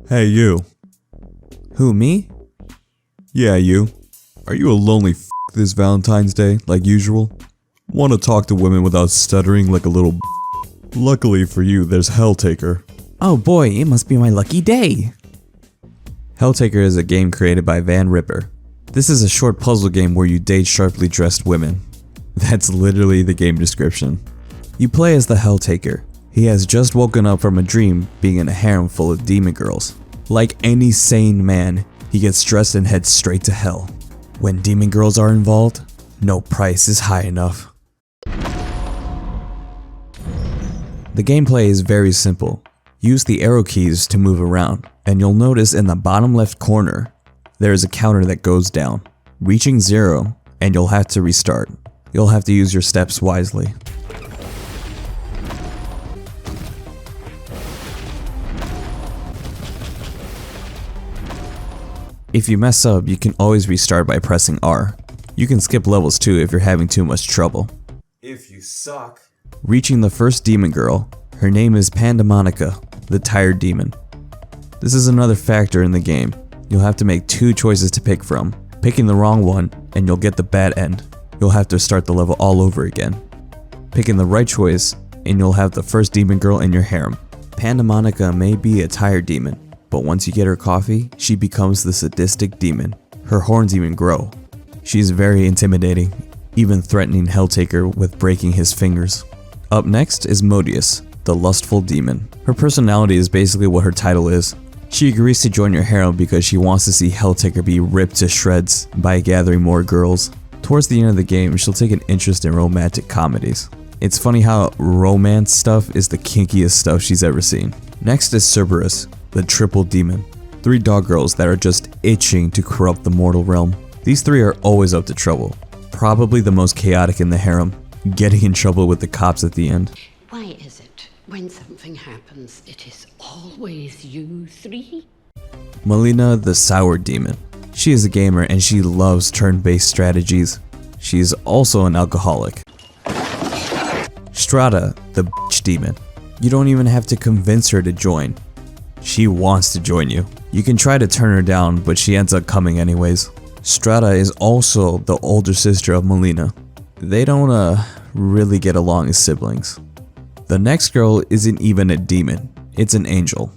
Hey you. Who, me? Yeah, you. Are you a lonely f this Valentine's Day, like usual? Want to talk to women without stuttering like a little b? Luckily for you, there's Helltaker. Oh boy, it must be my lucky day. Helltaker is a game created by Van Ripper. This is a short puzzle game where you date sharply dressed women. That's literally the game description. You play as the Helltaker. He has just woken up from a dream being in a harem full of demon girls. Like any sane man, he gets stressed and heads straight to hell. When demon girls are involved, no price is high enough. The gameplay is very simple. Use the arrow keys to move around, and you'll notice in the bottom left corner, there is a counter that goes down, reaching 0, and you'll have to restart. You'll have to use your steps wisely. If you mess up, you can always restart by pressing R. You can skip levels too if you're having too much trouble. If you suck. Reaching the first demon girl, her name is Pandemonica, the tired demon. This is another factor in the game. You'll have to make 2 choices to pick from. Picking the wrong one, and you'll get the bad end. You'll have to start the level all over again. Picking the right choice, and you'll have the first demon girl in your harem. Pandemonica may be a tired demon, but once you get her coffee, she becomes the sadistic demon. Her horns even grow. She's very intimidating, even threatening Helltaker with breaking his fingers. Up next is Modius, the lustful demon. Her personality is basically what her title is. She agrees to join your harem because she wants to see Helltaker be ripped to shreds by gathering more girls. Towards the end of the game, she'll take an interest in romantic comedies. It's funny how romance stuff is the kinkiest stuff she's ever seen. Next is Cerberus, the triple demon. 3 dog girls that are just itching to corrupt the mortal realm. These 3 are always up to trouble. Probably the most chaotic in the harem, getting in trouble with the cops at the end. Why is it when something happens, it is always you 3? Melina, the sour demon. She is a gamer and she loves turn-based strategies. She is also an alcoholic. Strata, the bitch demon. You don't even have to convince her to join. She wants to join you. You can try to turn her down, but she ends up coming anyways. Strata is also the older sister of Melina. They don't really get along as siblings. The next girl isn't even a demon, it's an angel.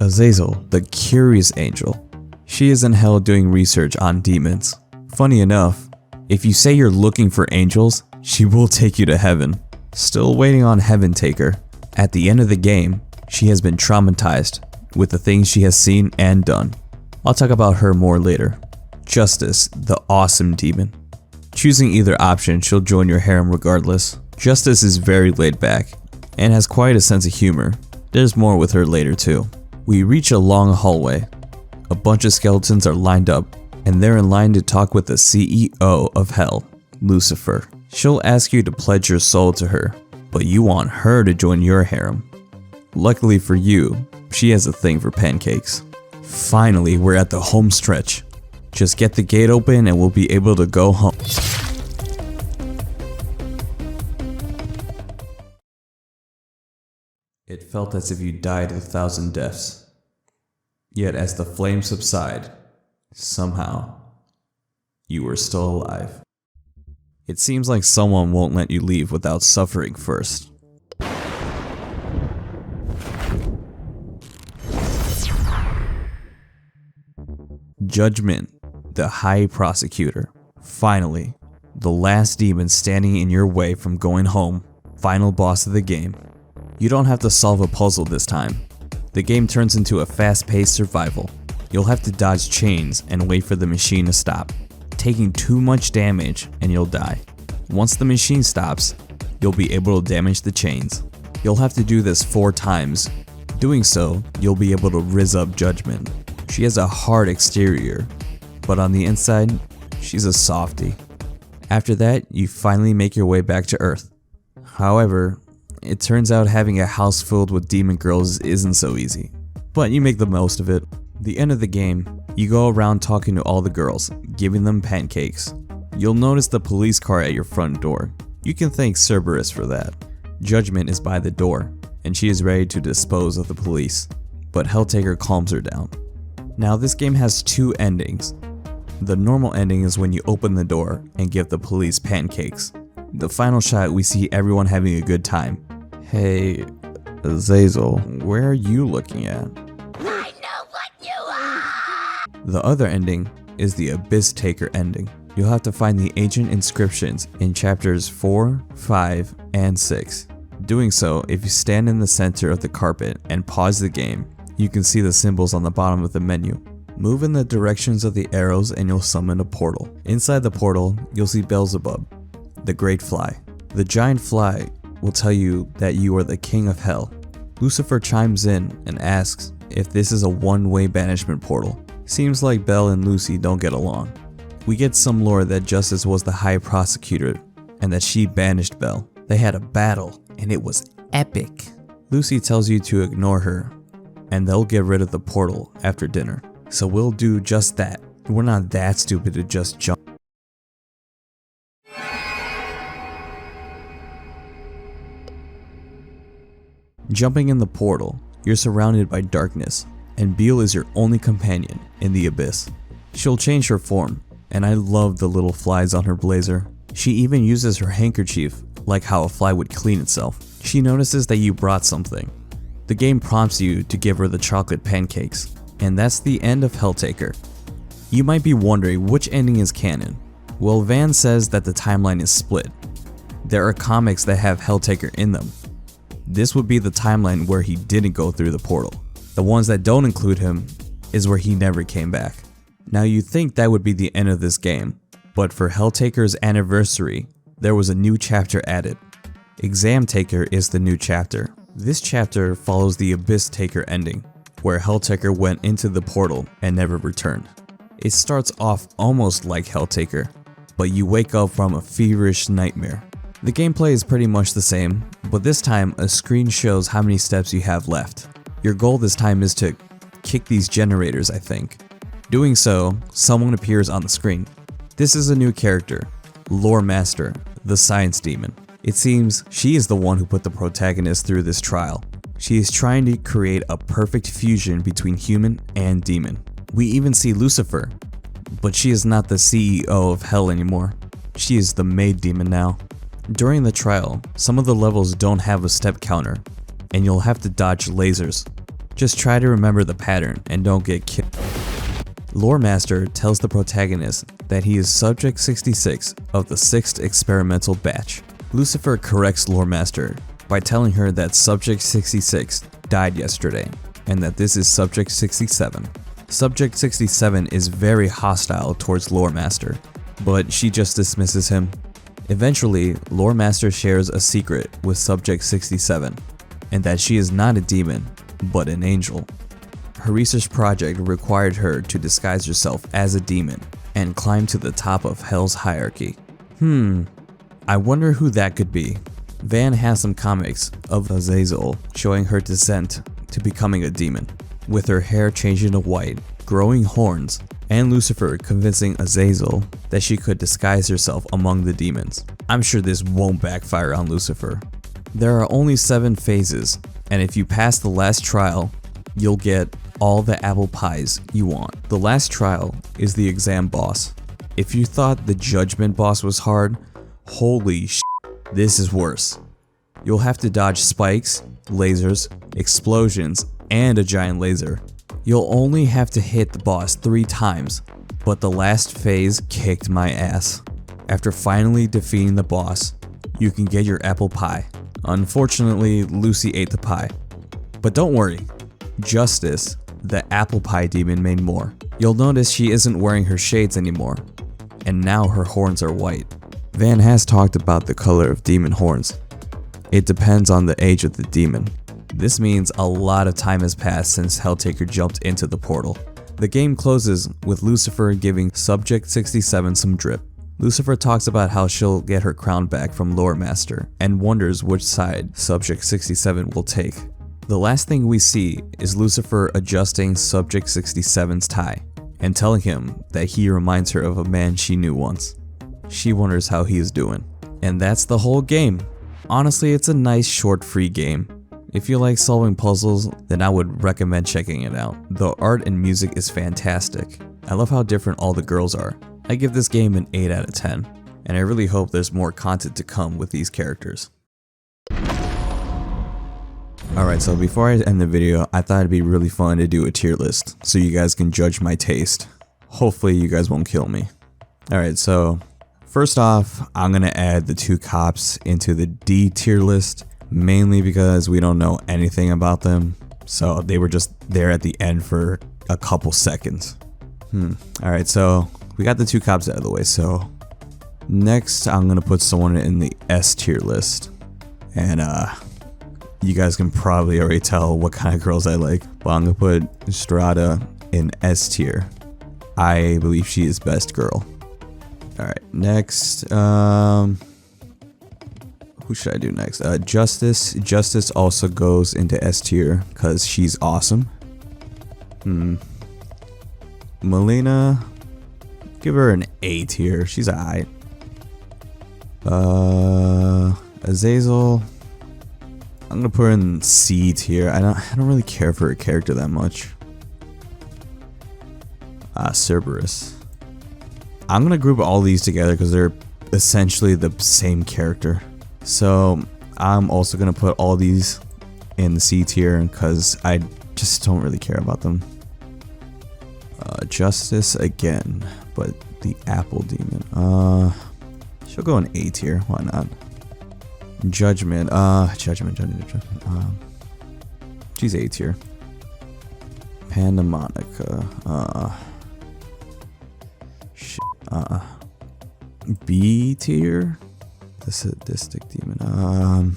Azazel, the curious angel. She is in hell doing research on demons. Funny enough, if you say you're looking for angels, she will take you to heaven. Still waiting on Helltaker. At the end of the game, she has been traumatized with the things she has seen and done. I'll talk about her more later. Justice, the awesome demon. Choosing either option, she'll join your harem regardless. Justice is very laid back and has quite a sense of humor. There's more with her later too. We reach a long hallway. A bunch of skeletons are lined up, and they're in line to talk with the CEO of Hell, Lucifer. She'll ask you to pledge your soul to her, but you want her to join your harem. Luckily for you, she has a thing for pancakes. Finally, we're at the home stretch. Just get the gate open and we'll be able to go home. It felt as if you died 1,000 deaths. Yet as the flames subside, somehow, you were still alive. It seems like someone won't let you leave without suffering first. Judgment, the High Prosecutor. Finally, the last demon standing in your way from going home. Final boss of the game. You don't have to solve a puzzle this time. The game turns into a fast-paced survival. You'll have to dodge chains and wait for the machine to stop. Taking too much damage and you'll die. Once the machine stops, you'll be able to damage the chains. You'll have to do this 4 times. Doing so, you'll be able to rizz up Judgment. She has a hard exterior, but on the inside, she's a softie. After that, you finally make your way back to Earth. However, it turns out having a house filled with demon girls isn't so easy, but you make the most of it. The end of the game, you go around talking to all the girls, giving them pancakes. You'll notice the police car at your front door. You can thank Cerberus for that. Judgment is by the door, and she is ready to dispose of the police. but Helltaker calms her down. Now this game has two endings. The normal ending is when you open the door and give the police pancakes. The final shot, we see everyone having a good time. Hey, Azazel, where are you looking at? I know what you are! The other ending is the Abyss Taker ending. You'll have to find the ancient inscriptions in chapters 4, 5, and 6. Doing so, if you stand in the center of the carpet and pause the game, you can see the symbols on the bottom of the menu. Move in the directions of the arrows and you'll summon a portal. Inside the portal, you'll see Beelzebub, the Great Fly. The giant fly will tell you that you are the king of hell. Lucifer chimes in and asks if this is a one-way banishment portal. Seems like Belle and Lucy don't get along. We get some lore that Justice was the high prosecutor and that she banished Belle. They had a battle and it was epic. Lucy tells you to ignore her and they'll get rid of the portal after dinner. So we'll do just that. We're not that stupid to just jump. Jumping in the portal, you're surrounded by darkness, and Beale is your only companion in the abyss. She'll change her form, and I love the little flies on her blazer. She even uses her handkerchief like how a fly would clean itself. She notices that you brought something. The game prompts you to give her the chocolate pancakes, and that's the end of Helltaker. You might be wondering which ending is canon. Well, Van says that the timeline is split. There are comics that have Helltaker in them. This would be the timeline where he didn't go through the portal. The ones that don't include him is where he never came back. Now you'd think that would be the end of this game, but for Helltaker's anniversary, there was a new chapter added. Examtaker is the new chapter. This chapter follows the Abyss Taker ending, where Helltaker went into the portal and never returned. It starts off almost like Helltaker, but you wake up from a feverish nightmare. The gameplay is pretty much the same, but this time a screen shows how many steps you have left. Your goal this time is to kick these generators, I think. Doing so, someone appears on the screen. This is a new character, Lore Master, the Science Demon. It seems she is the one who put the protagonist through this trial. She is trying to create a perfect fusion between human and demon. We even see Lucifer, but she is not the CEO of Hell anymore. She is the maid demon now. During the trial, some of the levels don't have a step counter, and you'll have to dodge lasers. Just try to remember the pattern and don't get killed. Lore Master tells the protagonist that he is Subject 66 of the 6th experimental batch. Lucifer corrects Lore Master by telling her that Subject 66 died yesterday, and that this is Subject 67. Subject 67 is very hostile towards Lore Master, but she just dismisses him. Eventually, Lore Master shares a secret with Subject 67, and that she is not a demon, but an angel. Her research project required her to disguise herself as a demon and climb to the top of Hell's hierarchy. I wonder who that could be. Van has some comics of Azazel showing her descent to becoming a demon, with her hair changing to white, growing horns, and Lucifer convincing Azazel that she could disguise herself among the demons. I'm sure this won't backfire on Lucifer. There are only 7 phases, and if you pass the last trial, you'll get all the apple pies you want. The last trial is the exam boss. If you thought the judgment boss was hard, holy shit, this is worse. You'll have to dodge spikes, lasers, explosions, and a giant laser. You'll only have to hit the boss 3 times, but the last phase kicked my ass. After finally defeating the boss, you can get your apple pie. Unfortunately, Lucy ate the pie. But don't worry, Justice, the apple pie demon, made more. You'll notice she isn't wearing her shades anymore, and now her horns are white. Van has talked about the color of demon horns. It depends on the age of the demon. This means a lot of time has passed since Helltaker jumped into the portal. The game closes with Lucifer giving Subject 67 some drip. Lucifer talks about how she'll get her crown back from Lore Master and wonders which side Subject 67 will take. The last thing we see is Lucifer adjusting Subject 67's tie and telling him that he reminds her of a man she knew once. She wonders how he is doing. And that's the whole game. Honestly, it's a nice short free game. If you like solving puzzles, then I would recommend checking it out. The art and music is fantastic. I love how different all the girls are. I give this game an 8 out of 10, and I really hope there's more content to come with these characters. Alright, so before I end the video, I thought it'd be really fun to do a tier list, so you guys can judge my taste. Hopefully you guys won't kill me. Alright, so first off, I'm gonna add the 2 cops into the D tier list, mainly because we don't know anything about them, so they were just there at the end for a couple seconds. Alright, so we got the 2 cops out of the way, so next I'm gonna put someone in the S tier list, and you guys can probably already tell what kind of girls I like, but I'm gonna put Strata in S tier. I believe she is best girl. Alright, next, who should I do next? Justice. Justice also goes into S tier because she's awesome. Melina, give her an A tier. She's alright. Azazel, I'm gonna put her in C tier. I don't really care for her character that much. Cerberus. I'm gonna group all these together because they're essentially the same character. So I'm also gonna put all these in the C tier because I just don't really care about them. Justice again, but the Apple Demon. She'll go in A tier. Why not? Judgment. Judgment. She's A tier. Panda Monica. B tier. The Sadistic Demon. I'm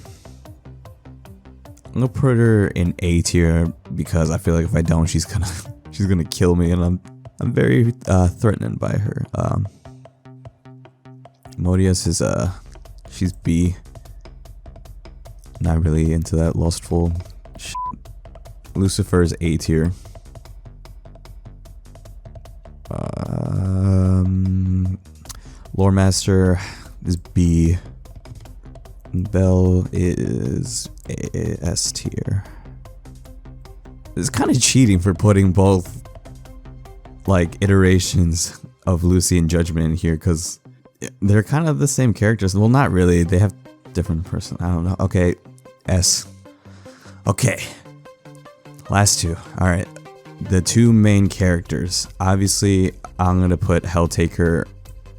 gonna put her in A tier because I feel like if I don't, she's gonna kill me, and I'm very threatened by her. Modius is she's B. Not really into that lustful shit. Lucifer is A tier. Lore Master is B. Belle is S tier. It's kind of cheating for putting both like iterations of Lucy and Judgment in here because they're kind of the same characters. Well, not really. They have different person. I don't know. Okay, S. Okay, last 2. All right, the 2 main characters. Obviously, I'm gonna put Helltaker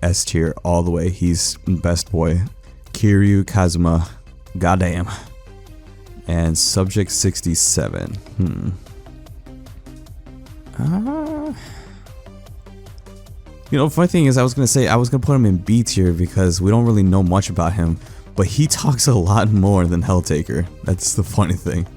S tier all the way. He's best boy. Kiryu Kazuma, goddamn. And Subject 67. You know, funny thing is, I was gonna put him in B tier because we don't really know much about him, but he talks a lot more than Helltaker. That's the funny thing.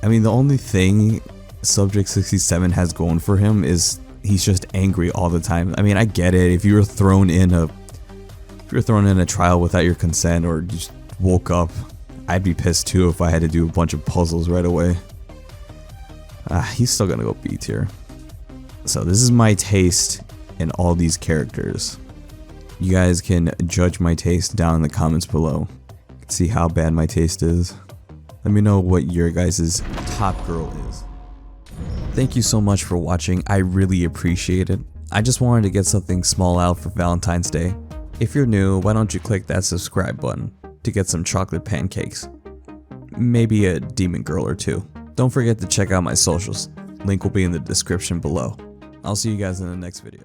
I mean, the only thing Subject 67 has going for him is he's just angry all the time. I mean, I get it. If you were thrown in a trial without your consent or just woke up, I'd be pissed too if I had to do a bunch of puzzles right away. He's still gonna go B tier. So this is my taste in all these characters. You guys can judge my taste down in the comments below. See how bad my taste is. Let me know what your guys' top girl is. Thank you so much for watching. I really appreciate it. I just wanted to get something small out for Valentine's Day. If you're new, why don't you click that subscribe button to get some chocolate pancakes. Maybe a demon girl or 2. Don't forget to check out my socials. Link will be in the description below. I'll see you guys in the next video.